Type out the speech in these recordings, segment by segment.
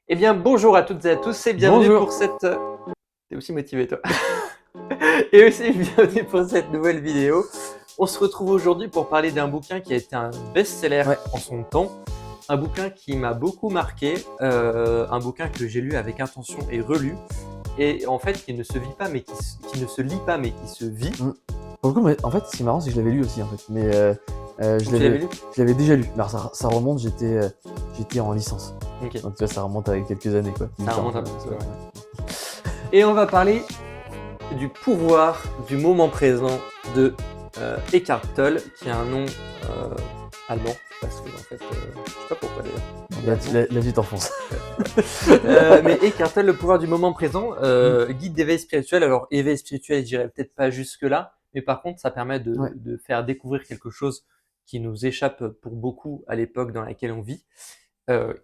Eh bien, bonjour à toutes et à tous et bienvenue Bonjour. pour cette... T'es aussi motivé, toi. Et aussi bienvenue pour cette nouvelle vidéo. On se retrouve aujourd'hui pour parler d'un bouquin qui a été un best-seller Ouais. en son temps, un bouquin qui m'a beaucoup marqué, un bouquin que j'ai lu avec intention et relu, et en fait qui ne se vit pas mais qui ne se lit pas mais qui se vit. Mmh. Pour le coup, moi, en fait, ce qui est marrant, c'est que je l'avais lu aussi, en fait, mais je Donc tu l'avais l'avais lu? je l'avais déjà lu. Mais alors ça remonte, j'étais en licence. Ok, Donc tu vois, ça remonte à quelques années, quoi. ça 8 ans, remonte un quoi, peu, tu vois, ouais. ouais. Et on va parler du pouvoir du moment présent de Eckhart Tolle, qui a un nom allemand, parce que en fait, je sais pas pourquoi d'ailleurs. Il est allemand. Là, tu t'enfonces. Mais Eckhart Tolle, le pouvoir du moment présent, Mmh. guide d'éveil spirituel. Alors éveil spirituel, je dirais peut-être pas jusque là, mais par contre, ça permet Ouais. de faire découvrir quelque chose qui nous échappe pour beaucoup à l'époque dans laquelle on vit,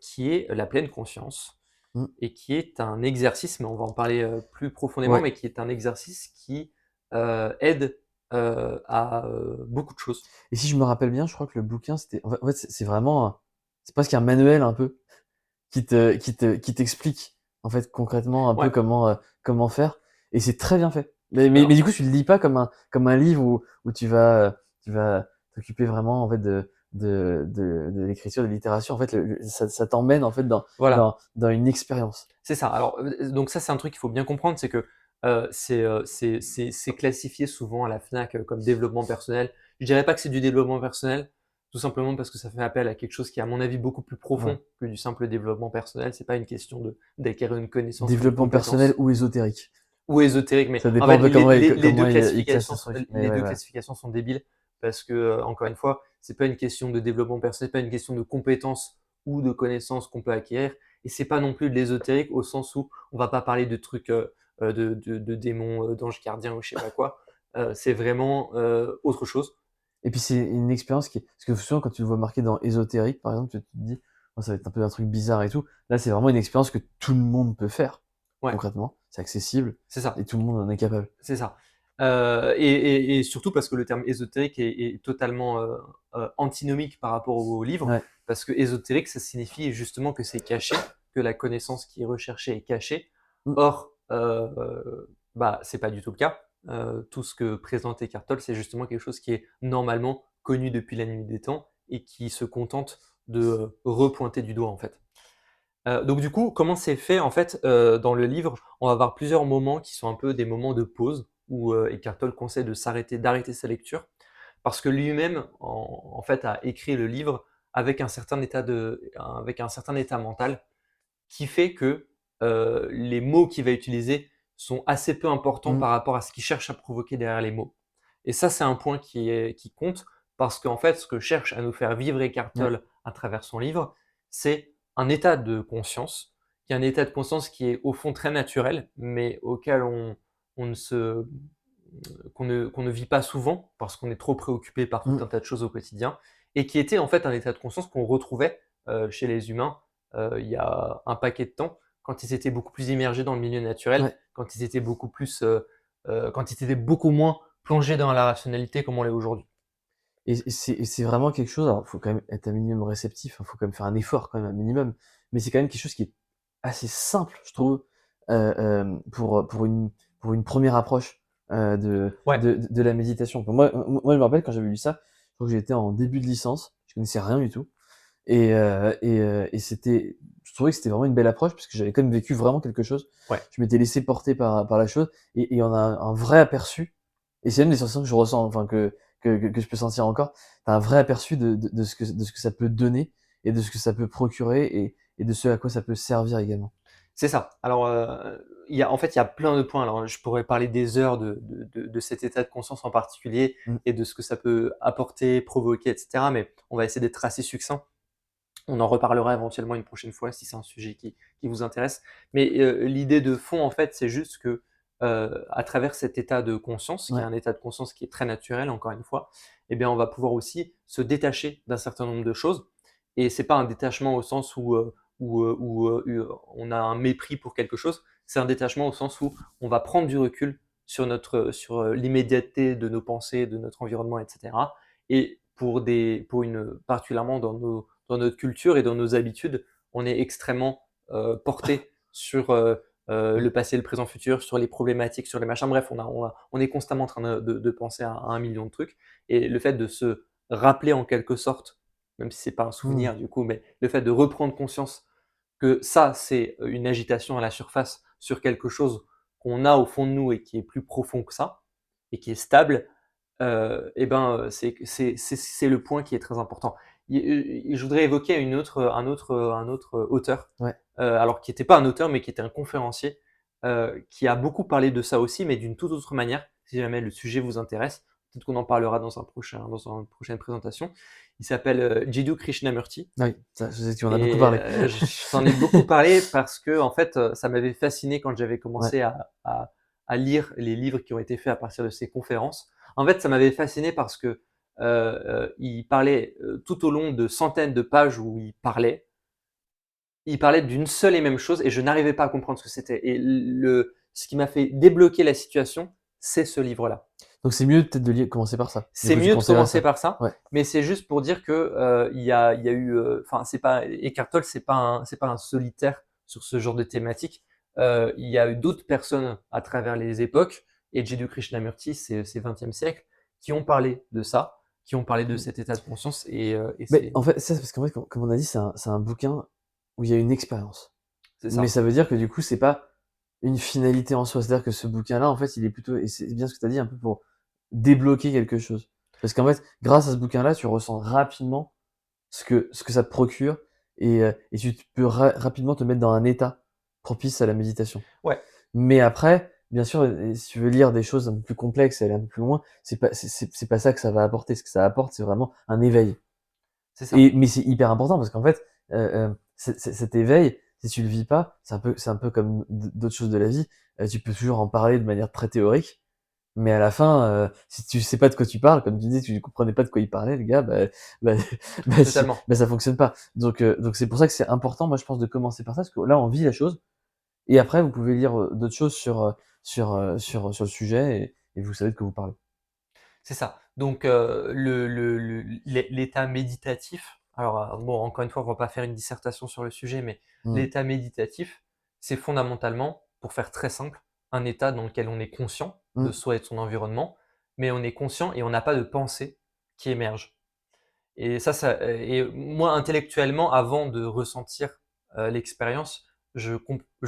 qui est la pleine conscience Mmh. et qui est un exercice, mais on va en parler plus profondément, Ouais. mais qui est un exercice qui aide à beaucoup de choses. Et si je me rappelle bien, je crois que le bouquin, c'était en fait, c'est vraiment c'est presque un manuel un peu qui t'explique, en fait, concrètement un peu Ouais. comment faire et c'est très bien fait. Mais Alors, du coup, tu le lis pas comme un livre où tu vas t'occuper vraiment, en fait, de l'écriture, de l'itération. En fait, ça t'emmène, en fait, dans voilà, dans une expérience. c'est ça. Alors, donc ça, c'est un truc qu'il faut bien comprendre, c'est que c'est classifié souvent à la Fnac comme développement personnel. Je dirais pas que c'est du développement personnel, tout simplement parce que ça fait appel à quelque chose qui est, à mon avis, beaucoup plus Ouais. profond que du simple développement personnel. C'est pas une question d'acquérir une connaissance ou une Développement personnel compétence ou ésotérique. ou ésotérique, mais Ça en dépend un fait, peu comment il classe ce truc. Mais les ouais, deux voilà. classifications sont débiles parce que, encore une fois, c'est pas une question de développement personnel, c'est pas une question de compétences ou de connaissances qu'on peut acquérir, et c'est pas non plus de l'ésotérique au sens où on va pas parler de trucs de démons, d'anges gardiens ou je sais pas quoi. C'est vraiment autre chose. Et puis c'est une expérience qui est parce que souvent quand tu le vois marqué dans ésotérique, par exemple, tu te dis: «Oh ça va être un peu un truc bizarre et tout». Là, c'est vraiment une expérience que tout le monde peut faire, Ouais, concrètement. C'est accessible c'est ça. et tout le monde en est capable. C'est ça. Et surtout parce que le terme ésotérique est totalement antinomique par rapport au livre, Ouais. parce que ésotérique, ça signifie justement que c'est caché, que la connaissance qui est recherchée est cachée. Mmh. Or, bah, c'est pas du tout le cas. Tout ce que présente Eckhart Tolle, c'est justement quelque chose qui est normalement connu depuis la nuit des temps et qui se contente de repointer du doigt en fait. Donc du coup, comment c'est fait en fait, dans le livre? On va avoir plusieurs moments qui sont un peu des moments de pause où, Eckhart Tolle conseille de d'arrêter sa lecture parce que lui-même en fait a écrit le livre avec un certain état mental qui fait que, les mots qu'il va utiliser sont assez peu importants Mmh. par rapport à ce qu'il cherche à provoquer derrière les mots. Et ça, c'est un point qui compte parce qu'en fait, ce que cherche à nous faire vivre Eckhart Ouais. Tolle à travers son livre, c'est un état de conscience, qui est un état de conscience qui est au fond très naturel, mais auquel on ne se qu'on ne vit pas souvent parce qu'on est trop préoccupé par tout Mmh. un tas de choses au quotidien, et qui était en fait un état de conscience qu'on retrouvait chez les humains il y a un paquet de temps, quand ils étaient beaucoup plus immergés dans le milieu naturel, Ouais. quand ils étaient beaucoup plus, quand ils étaient beaucoup moins plongés dans la rationalité comme on l'est aujourd'hui. Et c'est vraiment quelque chose, alors faut quand même être un minimum réceptif, hein, faut quand même faire un effort quand même, un minimum, mais c'est quand même quelque chose qui est assez simple, je trouve, pour une première approche, de Ouais, de de la méditation. Pour moi, je me rappelle quand j'avais lu ça, je crois que j'étais en début de licence, je connaissais rien du tout et je trouvais que c'était vraiment une belle approche parce que j'avais quand même vécu vraiment quelque chose. ouais, Je m'étais laissé porter par la chose et on a un vrai aperçu et c'est même des sensations que je ressens, enfin que je peux sentir encore. Tu as un vrai aperçu de ce que ça peut donner et de ce que ça peut procurer et de ce à quoi ça peut servir également. c'est ça. Alors, en fait, il y a plein de points. Alors, je pourrais parler des heures de cet état de conscience en particulier Mmh. et de ce que ça peut apporter, provoquer, et cetera, mais on va essayer d'être assez succinct. On en reparlera éventuellement une prochaine fois si c'est un sujet qui vous intéresse. Mais l'idée de fond, en fait, c'est juste que à travers cet état de conscience, qui est Ouais. un état de conscience qui est très naturel, encore une fois, eh bien, on va pouvoir aussi se détacher d'un certain nombre de choses. Et c'est pas un détachement au sens où on a un mépris pour quelque chose. C'est un détachement au sens où on va prendre du recul sur l'immédiateté de nos pensées, de notre environnement, etc. Et particulièrement dans notre culture et dans nos habitudes, on est extrêmement porté sur le passé, le présent, le futur, sur les problématiques, sur les machins. Bref, on est constamment en train de penser à 1 million de trucs. Et le fait de se rappeler en quelque sorte, même si c'est pas un Mmh. souvenir du coup, mais le fait de reprendre conscience que ça, c'est une agitation à la surface sur quelque chose qu'on a au fond de nous et qui est plus profond que ça et qui est stable, et ben, c'est le point qui est très important. Je voudrais évoquer un autre auteur, Ouais. alors qui n'était pas un auteur, mais qui était un conférencier, qui a beaucoup parlé de ça aussi, mais d'une toute autre manière. Si jamais le sujet vous intéresse, peut-être qu'on en parlera dans une prochaine présentation. Il s'appelle Jiddu Krishnamurti. Ah oui, ça, je sais que tu en as beaucoup Et parlé. je t'en ai beaucoup parlé parce que en fait, ça m'avait fasciné quand j'avais Ouais. commencé à lire les livres qui ont été faits à partir de ces conférences. En fait, ça m'avait fasciné parce que, il parlait, tout au long de centaines de pages où il parlait d'une seule et même chose et je n'arrivais pas à comprendre ce que c'était et ce qui m'a fait débloquer la situation, c'est ce livre-là. Donc c'est mieux peut-être de commencer par ça. Du C'est coup, tu mieux de conseillerais commencer ça. par ça, Ouais. mais c'est juste pour dire que, il y a eu, enfin c'est pas Eckhart Tolle, c'est pas un solitaire sur ce genre de thématique. Il y a eu d'autres personnes à travers les époques et Jiddu Krishnamurti, c'est 20e siècle, qui ont parlé de ça, qui ont parlé de Mmh. cet état de conscience et Mais en fait, ça, c'est parce qu'en fait, comme on a dit, c'est un bouquin où il y a une expérience. c'est Mais ça. ça veut dire que du coup, c'est pas une finalité en soi. C'est-à-dire que ce bouquin-là, en fait, il est plutôt, et c'est bien ce que tu as dit, un peu pour débloquer quelque chose. Parce qu'en fait, grâce à ce bouquin-là, tu ressens rapidement ce que ça te procure et tu peux rapidement te mettre dans un état propice à la méditation. Ouais, Mais après, bien sûr, si tu veux lire des choses un peu plus complexes et aller un peu plus loin, c'est pas ça que ça va apporter. Ce que ça apporte, c'est vraiment un éveil. c'est ça. Mais c'est hyper important parce qu'en fait, cet éveil, si tu le vis pas, c'est un peu comme d'autres choses de la vie. Tu peux toujours en parler de manière très théorique, mais à la fin, si tu sais pas de quoi tu parles, comme tu dis, tu comprenais pas de quoi il parlait, le gars, bah, Totalement. ça fonctionne pas. Donc c'est pour ça que c'est important, moi je pense, de commencer par ça, parce que là on vit la chose, et après vous pouvez lire d'autres choses sur le sujet, et vous savez de quoi vous parlez. C'est ça. Donc, l'état méditatif, alors, bon, encore une fois, on va pas faire une dissertation sur le sujet, mais Mmh. l'état méditatif, c'est fondamentalement, pour faire très simple, un état dans lequel on est conscient de Mmh. soi et de son environnement, mais on est conscient et on n'a pas de pensée qui émerge. Et et moi, intellectuellement, avant de ressentir l'expérience, je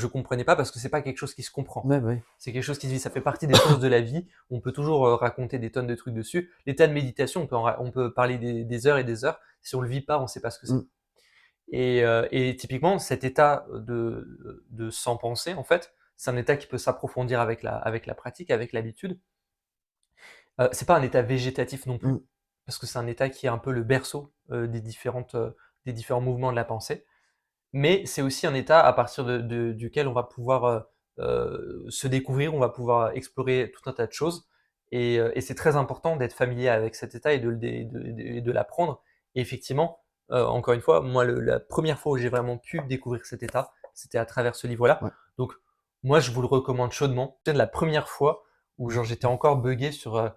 comprenais pas parce que c'est pas quelque chose qui se comprend. Ouais, bah, oui. C'est quelque chose qui se vit, ça fait partie des choses de la vie. On peut toujours raconter des tonnes de trucs dessus. L'état de méditation, on peut parler des heures et des heures. Si on le vit pas, on sait pas ce que c'est. Mmh. Et typiquement, cet état de sans pensée, en fait, c'est un état qui peut s'approfondir avec la pratique, avec l'habitude. C'est pas un état végétatif non Mmh. plus, parce que c'est un état qui est un peu le berceau des différents mouvements de la pensée. Mais c'est aussi un état à partir duquel on va pouvoir se découvrir, on va pouvoir explorer tout un tas de choses. Et c'est très important d'être familier avec cet état et de l'apprendre. Et effectivement, encore une fois, moi, la première fois où j'ai vraiment pu découvrir cet état, c'était à travers ce livre-là. Ouais. Donc, moi, je vous le recommande chaudement. C'est la première fois où genre, j'étais encore buggé sur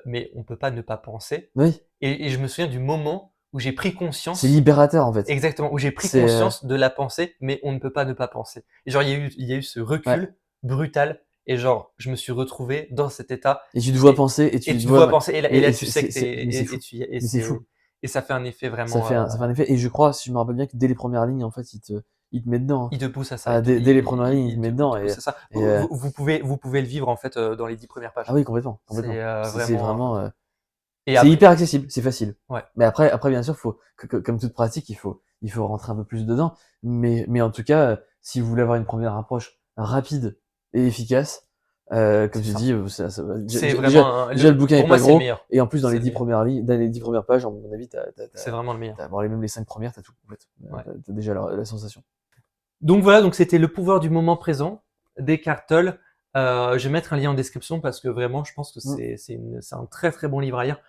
mais on peut pas ne pas penser. Oui, Et je me souviens du moment où j'ai pris c'est conscience. libérateur en fait. Exactement, où j'ai pris C'est, conscience de la pensée, mais on ne peut pas ne pas penser. Et genre, il y a eu ce ouais. recul brutal, et genre, je me suis retrouvé dans cet état, Et tu te vois et, penser, et et tu te tu te vois, vois ouais. penser, et là, tu sais que Mais c'est fou. Mais c'est fou. et ça fait un effet vraiment, Ça fait un effet. Et je crois, si je me rappelle bien, que dès les premières lignes, en fait, il te met dedans, hein. il te pousse à ça, Ah, dès les premières lignes, il te met il dedans. te pousse à ça. Et, euh, Vous pouvez le vivre, en fait, dans les 10 premières ah pages. oui, complètement, complètement. C'est C'est vraiment, vraiment, et c'est après, hyper accessible, c'est facile. ouais, Mais après, bien sûr, comme toute pratique, il faut rentrer un peu plus dedans. Mais en tout cas, si vous voulez avoir une première approche rapide et efficace, comme c'est tu ça. dis, ça va. C'est vraiment, Déjà, le bouquin est pour moi, pas c'est le gros, meilleur. et en plus, C'est le meilleur. dans les 10 premières pages, à mon avis, C'est vraiment le meilleur. bon, même les 5 premières, t'as tout, en fait. Ouais. T'as déjà la sensation. Donc voilà, donc c'était Le pouvoir du moment présent d'Eckhart Tolle. Je vais mettre un lien en description parce que vraiment, je pense que Mm. c'est un très très bon livre à lire.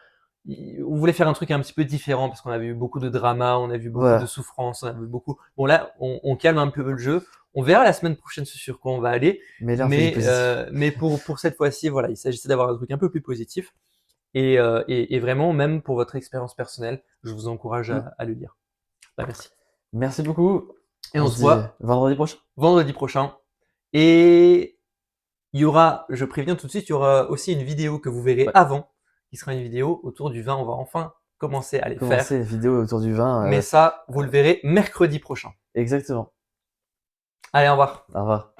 On voulait faire un truc un petit peu différent parce qu'on avait eu beaucoup de drama, on a vu beaucoup de Voilà. souffrance, on a vu beaucoup. Bon là, on calme un peu le jeu. On verra la semaine prochaine ce sur quoi on va aller, Mais là, on fait du positif. mais pour cette fois-ci, voilà, il s'agissait d'avoir un truc un peu plus positif et vraiment même pour votre expérience personnelle, je vous encourage Mm. à le lire. Bah, merci. Merci beaucoup. Et on se dit voit vendredi prochain. vendredi prochain. Et il y aura, je préviens tout de suite, il y aura aussi une vidéo que vous verrez Ouais. avant, qui sera une vidéo autour du vin. On va enfin commencer à les faire. Commencer les vidéos autour du vin. Mais ça, vous le verrez mercredi prochain. Exactement. Allez, au revoir. Au revoir.